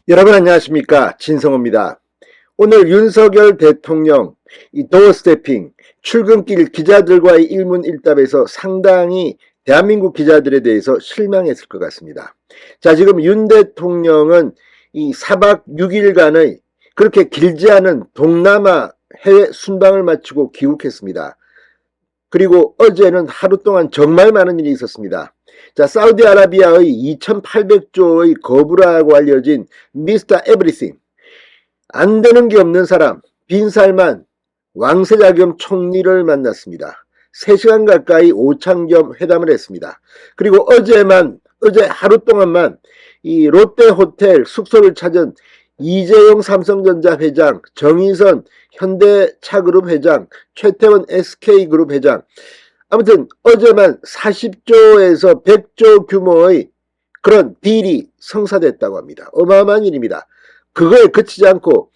여러분 안녕하십니까, 진성호입니다. 오늘 윤석열 대통령 이 도어스태핑 출근길 기자들과의 일문일답에서 상당히 대한민국 기자들에 대해서 실망했을 것 같습니다. 자, 지금 윤 대통령은 이 4박 6일간의 그렇게 길지 않은 동남아 해외 순방을 마치고 귀국했습니다. 그리고 어제는 하루 동안 정말 많은 일이 있었습니다. 자, 사우디아라비아의 2800조의 거부라고 알려진 미스터 에브리싱, 안 되는 게 없는 사람 빈살만 왕세자 겸 총리를 만났습니다. 3시간 가까이 오찬겸 회담을 했습니다. 그리고 어제 하루 동안만 이 롯데호텔 숙소를 찾은 이재용 삼성전자 회장, 정의선 현대차그룹 회장, 최태원 SK그룹 회장, 아무튼 어제만 40조에서 100조 규모의 그런 딜이 성사됐다고 합니다. 어마어마한 일입니다. 그거에 그치지 않고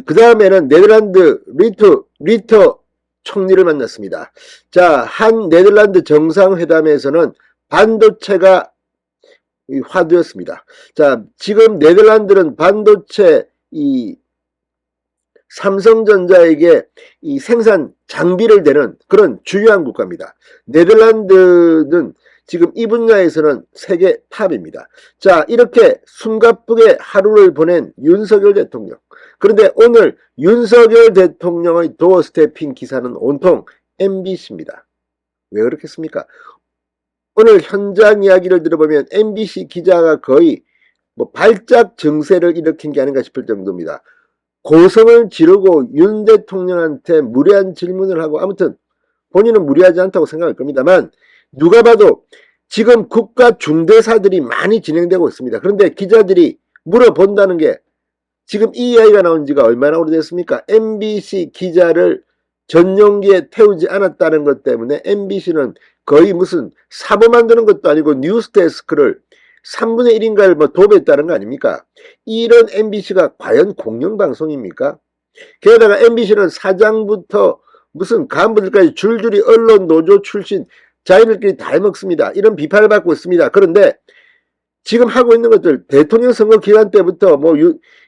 그 다음에는 네덜란드 리터 총리를 만났습니다. 자, 한 네덜란드 정상회담에서는 반도체가 화두였습니다. 자, 지금 네덜란드는 반도체 삼성전자에게 이 생산 장비를 대는 그런 중요한 국가입니다. 네덜란드는 지금 이 분야에서는 세계 탑입니다. 자, 이렇게 숨가쁘게 하루를 보낸 윤석열 대통령. 그런데 오늘 윤석열 대통령의 도어 스태핑 기사는 온통 MBC입니다. 왜 그렇겠습니까? 오늘 현장 이야기를 들어보면 MBC 기자가 거의 발작 증세를 일으킨 게 아닌가 싶을 정도입니다. 고성을 지르고 윤 대통령한테 무례한 질문을 하고, 아무튼 본인은 무례하지 않다고 생각할 겁니다만 누가 봐도 지금 국가 중대사들이 많이 진행되고 있습니다. 그런데 기자들이 물어본다는 게 지금 이 이야기가 나온 지가 얼마나 오래됐습니까? MBC 기자를 전용기에 태우지 않았다는 것 때문에 MBC는 거의 무슨 사보 만드는 것도 아니고 뉴스데스크를 3분의 1인가를 도배했다는 거 아닙니까? 이런 MBC가 과연 공영방송입니까? 게다가 MBC는 사장부터 무슨 간부들까지 줄줄이 언론 노조 출신 자기들끼리 다 해먹습니다. 이런 비판을 받고 있습니다. 그런데 지금 하고 있는 것들, 대통령 선거 기간 때부터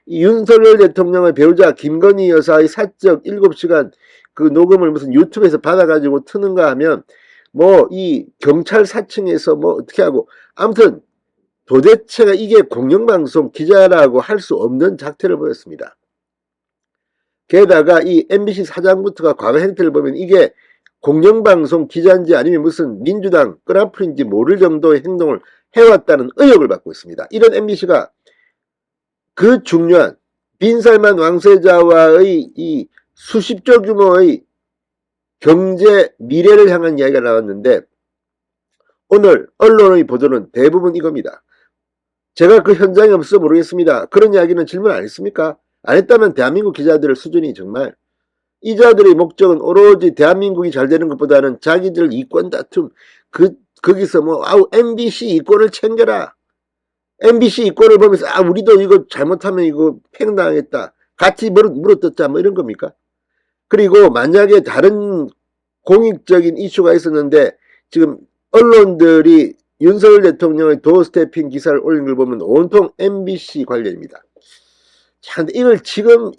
윤석열 대통령의 배우자 김건희 여사의 사적 7시간 그 녹음을 무슨 유튜브에서 받아가지고 트는가 하면 이 경찰 사층에서 어떻게 하고, 아무튼 도대체가 이게 공영방송 기자라고 할 수 없는 작태를 보였습니다. 게다가 이 MBC 사장부터가 과거 행태를 보면 이게 공영방송 기자인지 아니면 무슨 민주당 끈앞풀인지 모를 정도의 행동을 해왔다는 의혹을 받고 있습니다. 이런 MBC가 그 중요한 빈살만 왕세자와의 이 수십조 규모의 경제 미래를 향한 이야기가 나왔는데 오늘 언론의 보도는 대부분 이겁니다. 제가 그 현장에 없어서 모르겠습니다. 그런 이야기는 질문 안 했습니까? 안 했다면 대한민국 기자들 수준이 정말, 이자들의 목적은 오로지 대한민국이 잘 되는 것보다는 자기들 이권 다툼, 거기서 MBC 이권을 챙겨라. MBC 이권을 보면서 우리도 이거 잘못하면 이거 팽당하겠다. 같이 물어뜯자 이런 겁니까? 그리고 만약에 다른 공익적인 이슈가 있었는데 지금 언론들이 윤석열 대통령의 도어스태핑 기사를 올린 걸 보면 온통 MBC 관련입니다. 자, 근데 이걸 지금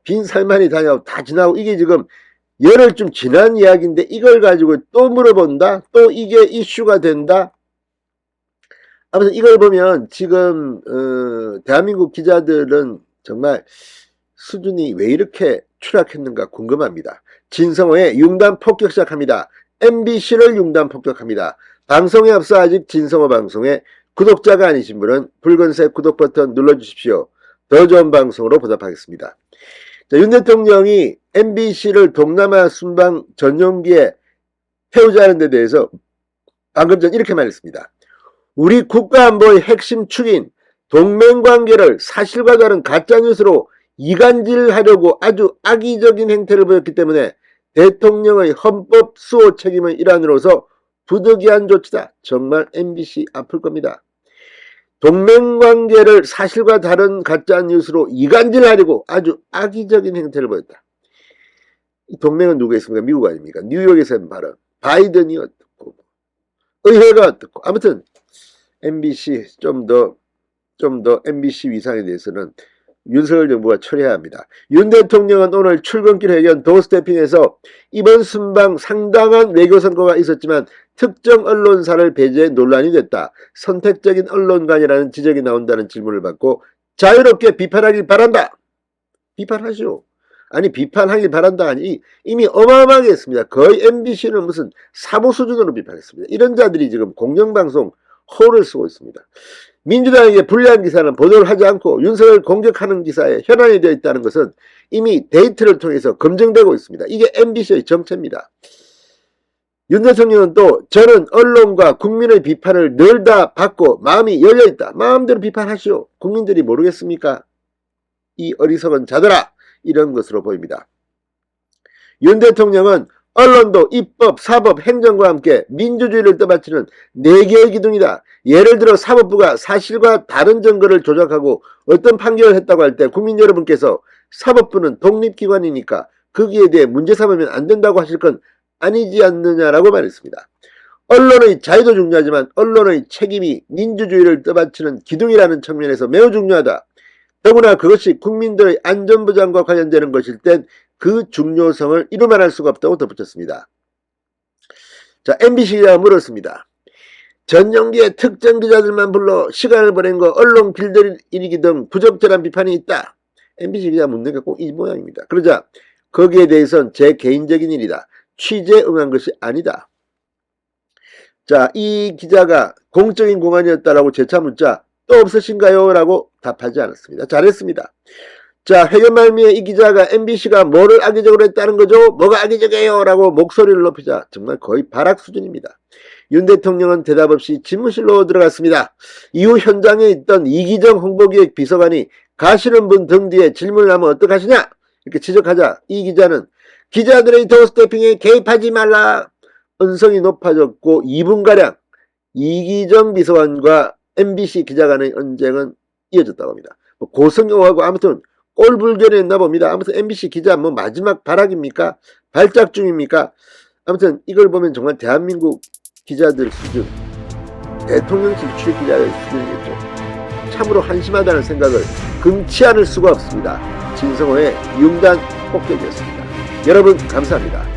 빈살만이 다 지나고 이게 지금 열흘쯤 지난 이야기인데 이걸 가지고 또 물어본다? 또 이게 이슈가 된다? 아무튼 이걸 보면 지금 대한민국 기자들은 정말 수준이 왜 이렇게 추락했는가 궁금합니다. 진성호의 융단 폭격 시작합니다. MBC를 융단 폭격합니다. 방송에 앞서 아직 진성호 방송에 구독자가 아니신 분은 붉은색 구독 버튼 눌러주십시오. 더 좋은 방송으로 보답하겠습니다. 자, 윤 대통령이 MBC를 동남아 순방 전용기에 태우자는 데 대해서 방금 전 이렇게 말했습니다. 우리 국가안보의 핵심 축인 동맹관계를 사실과 다른 가짜뉴스로 이간질하려고 아주 악의적인 행태를 보였기 때문에 대통령의 헌법 수호 책임의 일환으로서 부득이한 조치다. 정말 MBC 아플 겁니다. 동맹관계를 사실과 다른 가짜뉴스로 이간질하려고 아주 악의적인 행태를 보였다. 이 동맹은 누가 있습니까? 미국 아닙니까? 뉴욕에서 한 발언. 바이든이 어떻고 의회가 어떻고, 아무튼 MBC 좀 더 좀 더 MBC 위상에 대해서는 윤석열 정부가 처리해야 합니다. 윤 대통령은 오늘 출근길 회견 도스태핑에서 이번 순방 상당한 외교 성과가 있었지만 특정 언론사를 배제해 논란이 됐다. 선택적인 언론관이라는 지적이 나온다는 질문을 받고 자유롭게 비판하길 바란다. 비판하시오. 아니 비판하길 바란다 아니 이미 어마어마하게 했습니다. 거의 MBC는 무슨 사보 수준으로 비판했습니다. 이런 자들이 지금 공영방송 호를 쓰고 있습니다. 민주당에게 불리한 기사는 보도를 하지 않고 윤석열 공격하는 기사에 현안이 되어 있다는 것은 이미 데이터를 통해서 검증되고 있습니다. 이게 MBC의 정체입니다. 윤 대통령은 또 저는 언론과 국민의 비판을 늘 다 받고 마음이 열려있다. 마음대로 비판하시오. 국민들이 모르겠습니까? 이 어리석은 자들아. 이런 것으로 보입니다. 윤 대통령은 언론도 입법, 사법, 행정과 함께 민주주의를 떠받치는 4개의 기둥이다. 예를 들어 사법부가 사실과 다른 증거를 조작하고 어떤 판결을 했다고 할 때 국민 여러분께서 사법부는 독립기관이니까 거기에 대해 문제 삼으면 안 된다고 하실 건 아니지 않느냐라고 말했습니다. 언론의 자유도 중요하지만 언론의 책임이 민주주의를 떠받치는 기둥이라는 측면에서 매우 중요하다. 더구나 그것이 국민들의 안전보장과 관련되는 것일 땐 그 중요성을 이루말할 수가 없다고 덧붙였습니다. 자, MBC 기자가 물었습니다. 전용기에 특정 기자들만 불러 시간을 보낸 거 언론 길들이기 등 부적절한 비판이 있다. MBC 기자 묻는 게 꼭 이 모양입니다. 그러자 거기에 대해서는 제 개인적인 일이다. 취재에 응한 것이 아니다. 자, 이 기자가 공적인 공안이었다라고 재차 묻자 또 없으신가요? 라고 답하지 않았습니다. 잘했습니다. 자, 회견 말미에 이 기자가 MBC가 뭐를 악의적으로 했다는 거죠? 뭐가 악의적이에요? 라고 목소리를 높이자 정말 거의 발악 수준입니다. 윤 대통령은 대답 없이 집무실로 들어갔습니다. 이후 현장에 있던 이기정 홍보기획 비서관이 가시는 분 등 뒤에 질문을 하면 어떡하시냐? 이렇게 지적하자 이 기자는 기자들의 도스태핑에 개입하지 말라. 언성이 높아졌고 2분가량 이기정 비서관과 MBC 기자 간의 언쟁은 이어졌다고 합니다. 뭐 고성호하고 아무튼 꼴불견이 했나 봅니다. 아무튼 MBC 기자 뭐 마지막 발악입니까? 발작 중입니까? 아무튼 이걸 보면 정말 대한민국 기자들 수준, 대통령실 출입 기자의 수준이겠죠. 참으로 한심하다는 생각을 금치 않을 수가 없습니다. 진성호의 융단 폭격이었습니다. 여러분 감사합니다.